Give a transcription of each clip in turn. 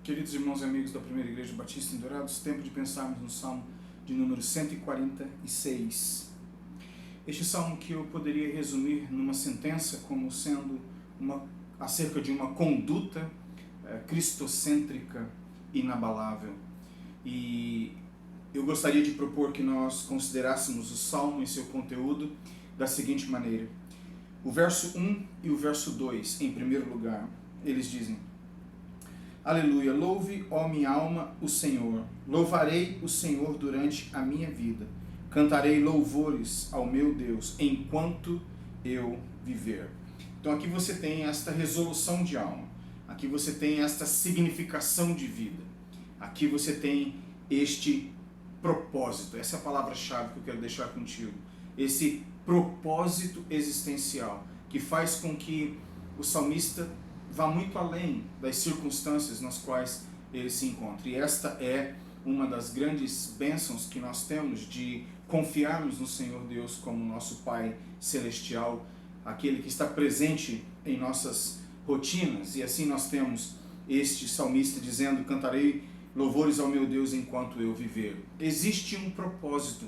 Queridos irmãos e amigos da Primeira Igreja Batista em Dourados, tempo de pensarmos no Salmo de número 146. Este salmo que eu poderia resumir numa sentença como sendo acerca de uma conduta cristocêntrica inabalável. E eu gostaria de propor que nós considerássemos o salmo e seu conteúdo da seguinte maneira. O verso 1 e o verso 2, em primeiro lugar, eles dizem: Aleluia, louve, ó minha alma, o Senhor. Louvarei o Senhor durante a minha vida. Cantarei louvores ao meu Deus enquanto eu viver. Então aqui você tem esta resolução de alma. Aqui você tem esta significação de vida. Aqui você tem este propósito. Essa é a palavra-chave que eu quero deixar contigo. Esse propósito existencial que faz com que o salmista vá muito além das circunstâncias nas quais ele se encontra. E esta é uma das grandes bênçãos que nós temos de confiarmos no Senhor Deus como nosso Pai Celestial, aquele que está presente em nossas rotinas. E assim nós temos este salmista dizendo: cantarei louvores ao meu Deus enquanto eu viver. Existe um propósito,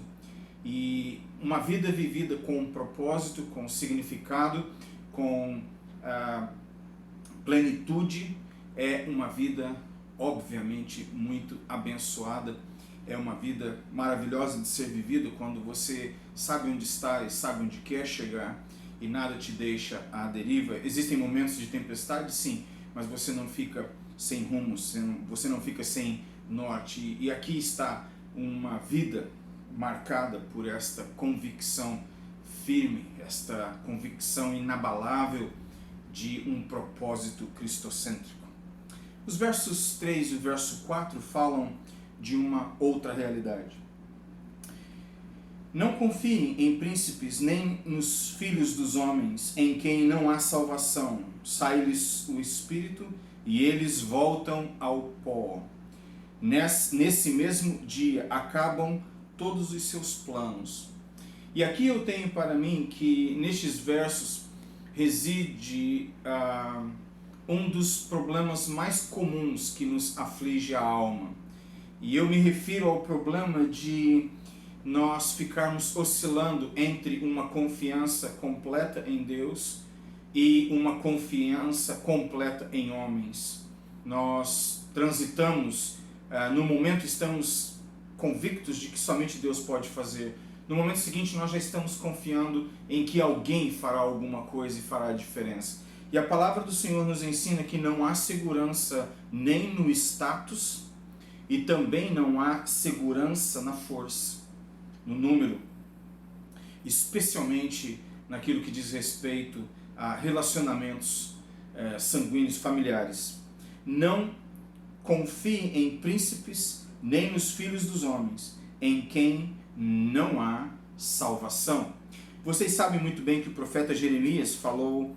e uma vida vivida com um propósito, com significado, com plenitude, é uma vida obviamente muito abençoada, é uma vida maravilhosa de ser vivida quando você sabe onde está e sabe onde quer chegar e nada te deixa à deriva. Existem momentos de tempestade, sim, mas você não fica sem rumo, você não fica sem norte. E aqui está uma vida marcada por esta convicção firme, esta convicção inabalável de um propósito cristocêntrico. Os versos 3 e o verso 4 falam de uma outra realidade. Não confiem em príncipes nem nos filhos dos homens, em quem não há salvação. Sai-lhes o espírito e eles voltam ao pó. Nesse mesmo dia acabam todos os seus planos. E aqui eu tenho para mim que nestes versos reside um dos problemas mais comuns que nos aflige a alma. E eu me refiro ao problema de nós ficarmos oscilando entre uma confiança completa em Deus e uma confiança completa em homens. Nós transitamos, no momento estamos convictos de que somente Deus pode fazer. No momento seguinte nós já estamos confiando em que alguém fará alguma coisa e fará a diferença. E a palavra do Senhor nos ensina que não há segurança nem no status e também não há segurança na força, no número, especialmente naquilo que diz respeito a relacionamentos sanguíneos familiares. Não confie em príncipes nem nos filhos dos homens, em quem não há salvação. Vocês sabem muito bem que o profeta Jeremias falou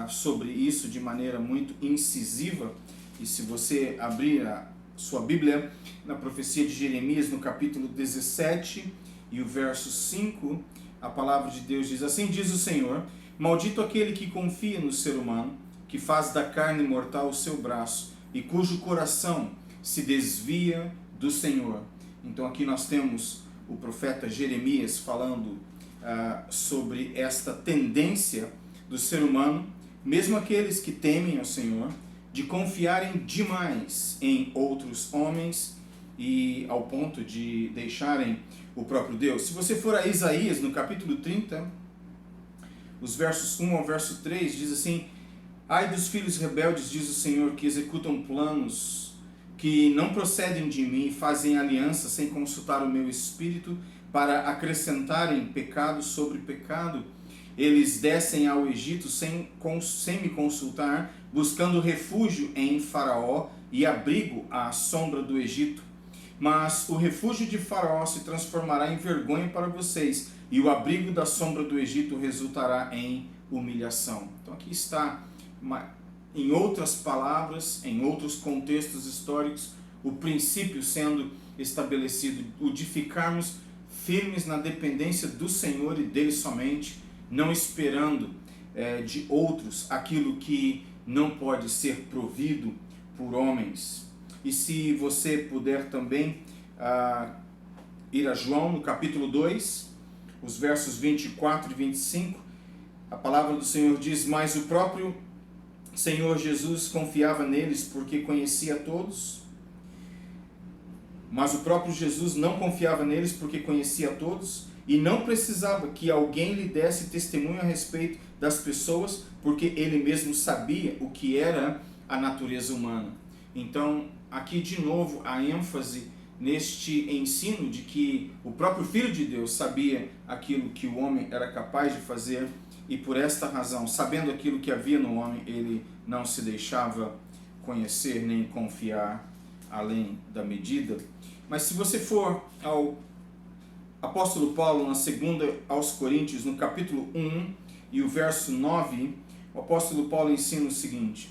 sobre isso de maneira muito incisiva. E se você abrir a sua Bíblia, na profecia de Jeremias, no capítulo 17 e o verso 5, a palavra de Deus diz: assim diz o Senhor, maldito aquele que confia no ser humano, que faz da carne mortal o seu braço e cujo coração se desvia do Senhor. Então aqui nós temos o profeta Jeremias falando sobre esta tendência do ser humano, mesmo aqueles que temem ao Senhor, de confiarem demais em outros homens e ao ponto de deixarem o próprio Deus. Se você for a Isaías, no capítulo 30, os versos 1 ao verso 3, diz assim: ai dos filhos rebeldes, diz o Senhor, que executam planos que não procedem de mim, fazem aliança sem consultar o meu espírito, para acrescentarem pecado sobre pecado. Eles descem ao Egito sem me consultar, buscando refúgio em Faraó e abrigo à sombra do Egito. Mas o refúgio de Faraó se transformará em vergonha para vocês, e o abrigo da sombra do Egito resultará em humilhação. Então aqui está, em outras palavras, em outros contextos históricos, o princípio sendo estabelecido, o de ficarmos firmes na dependência do Senhor e dele somente, não esperando de outros aquilo que não pode ser provido por homens. E se você puder também ir a João, no capítulo 2, os versos 24 e 25, a palavra do Senhor diz: mas o próprio Senhor Jesus confiava neles porque conhecia todos. Mas o próprio Jesus não confiava neles porque conhecia todos e não precisava que alguém lhe desse testemunho a respeito das pessoas, porque ele mesmo sabia o que era a natureza humana. Então, aqui de novo a ênfase neste ensino de que o próprio Filho de Deus sabia aquilo que o homem era capaz de fazer, e por esta razão, sabendo aquilo que havia no homem, ele não se deixava conhecer nem confiar além da medida. Mas se você for ao apóstolo Paulo, na segunda aos Coríntios, no capítulo 1 e o verso 9, o apóstolo Paulo ensina o seguinte: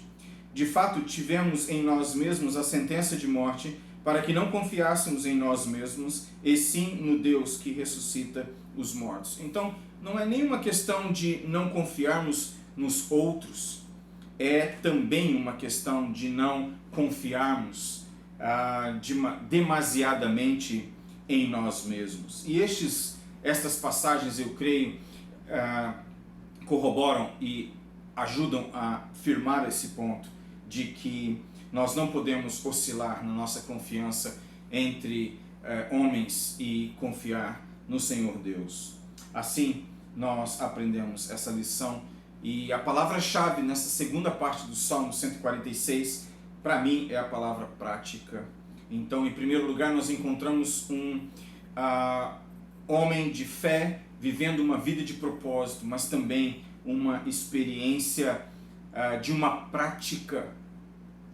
de fato tivemos em nós mesmos a sentença de morte, para que não confiássemos em nós mesmos, e sim no Deus que ressuscita os mortos. Então, não é nenhuma questão de não confiarmos nos outros, é também uma questão de não confiarmos demasiadamente em nós mesmos. E estas passagens, eu creio, corroboram e ajudam a firmar esse ponto de que nós não podemos oscilar na nossa confiança entre homens e confiar no Senhor Deus. Assim, nós aprendemos essa lição, e a palavra-chave nessa segunda parte do Salmo 146, para mim, é a palavra prática. Então, em primeiro lugar, nós encontramos um homem de fé vivendo uma vida de propósito, mas também uma experiência de uma prática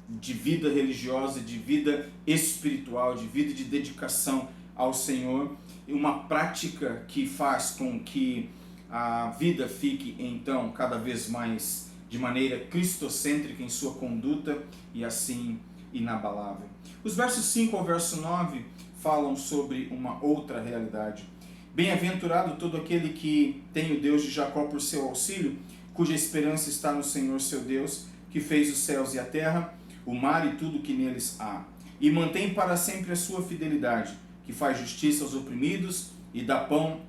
de vida religiosa, de vida espiritual, de vida de dedicação ao Senhor, e uma prática que faz com que a vida fique então cada vez mais de maneira cristocêntrica em sua conduta e assim inabalável. Os versos 5 ao verso 9 falam sobre uma outra realidade. Bem-aventurado todo aquele que tem o Deus de Jacó por seu auxílio, cuja esperança está no Senhor seu Deus, que fez os céus e a terra, o mar e tudo que neles há, e mantém para sempre a sua fidelidade, que faz justiça aos oprimidos e dá pão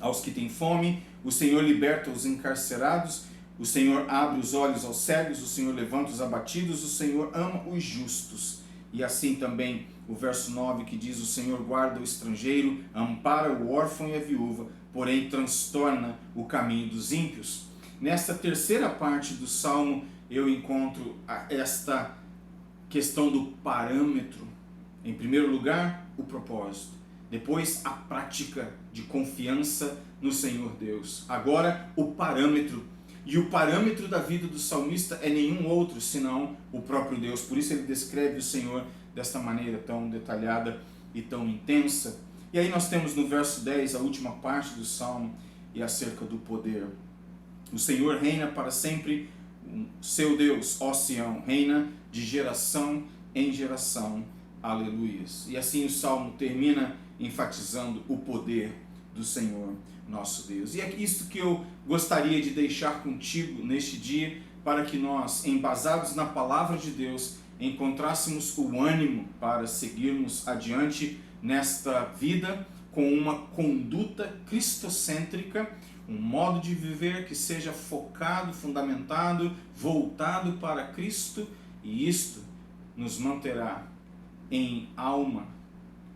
aos que têm fome. O Senhor liberta os encarcerados, o Senhor abre os olhos aos cegos, o Senhor levanta os abatidos, o Senhor ama os justos. E assim também o verso 9 que diz: o Senhor guarda o estrangeiro, ampara o órfão e a viúva, porém transtorna o caminho dos ímpios. Nesta terceira parte do Salmo eu encontro esta questão do parâmetro. Em primeiro lugar, o propósito. Depois, a prática de confiança no Senhor Deus. Agora, o parâmetro. E o parâmetro da vida do salmista é nenhum outro senão o próprio Deus. Por isso ele descreve o Senhor desta maneira tão detalhada e tão intensa. E aí nós temos no verso 10, a última parte do Salmo, e acerca do poder. O Senhor reina para sempre, seu Deus, ó Sião, reina de geração em geração. Aleluias. E assim o Salmo termina enfatizando o poder do Senhor nosso Deus. E é isto que eu gostaria de deixar contigo neste dia, para que nós, embasados na palavra de Deus, encontrássemos o ânimo para seguirmos adiante nesta vida com uma conduta cristocêntrica, um modo de viver que seja focado, fundamentado, voltado para Cristo, e isto nos manterá em alma,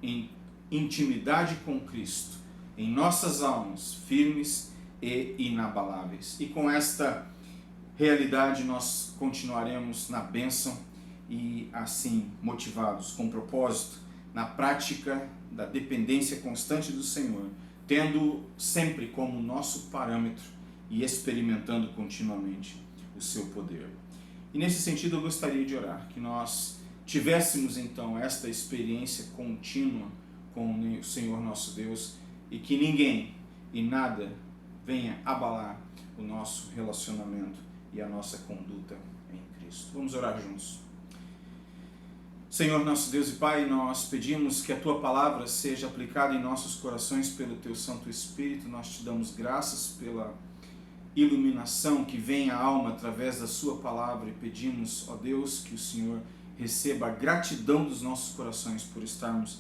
em intimidade com Cristo, em nossas almas firmes e inabaláveis. E com esta realidade nós continuaremos na bênção e assim motivados, com propósito, na prática da dependência constante do Senhor, tendo sempre como nosso parâmetro e experimentando continuamente o seu poder. E nesse sentido eu gostaria de orar, que nós tivéssemos então esta experiência contínua com o Senhor nosso Deus, e que ninguém e nada venha abalar o nosso relacionamento e a nossa conduta em Cristo. Vamos orar juntos. Senhor nosso Deus e Pai, nós pedimos que a Tua palavra seja aplicada em nossos corações pelo Teu Santo Espírito. Nós te damos graças pela iluminação que vem à alma através da Sua palavra, e pedimos, ó Deus, que o Senhor receba a gratidão dos nossos corações por estarmos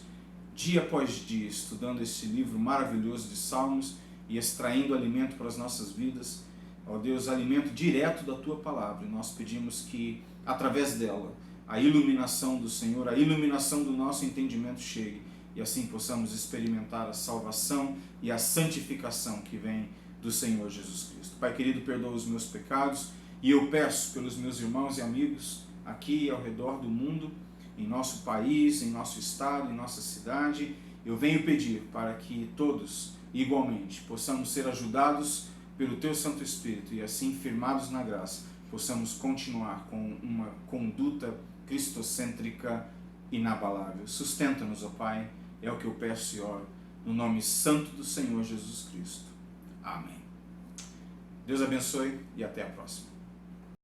dia após dia estudando esse livro maravilhoso de Salmos e extraindo alimento para as nossas vidas. Ó Deus, alimento direto da Tua Palavra. E nós pedimos que, através dela, a iluminação do Senhor, a iluminação do nosso entendimento chegue e assim possamos experimentar a salvação e a santificação que vem do Senhor Jesus Cristo. Pai querido, perdoa os meus pecados e eu peço pelos meus irmãos e amigos aqui e ao redor do mundo, em nosso país, em nosso estado, em nossa cidade. Eu venho pedir para que todos, igualmente, possamos ser ajudados pelo Teu Santo Espírito e assim, firmados na graça, possamos continuar com uma conduta cristocêntrica inabalável. Sustenta-nos, ó Pai, é o que eu peço e oro, no nome santo do Senhor Jesus Cristo. Amém. Deus abençoe e até a próxima.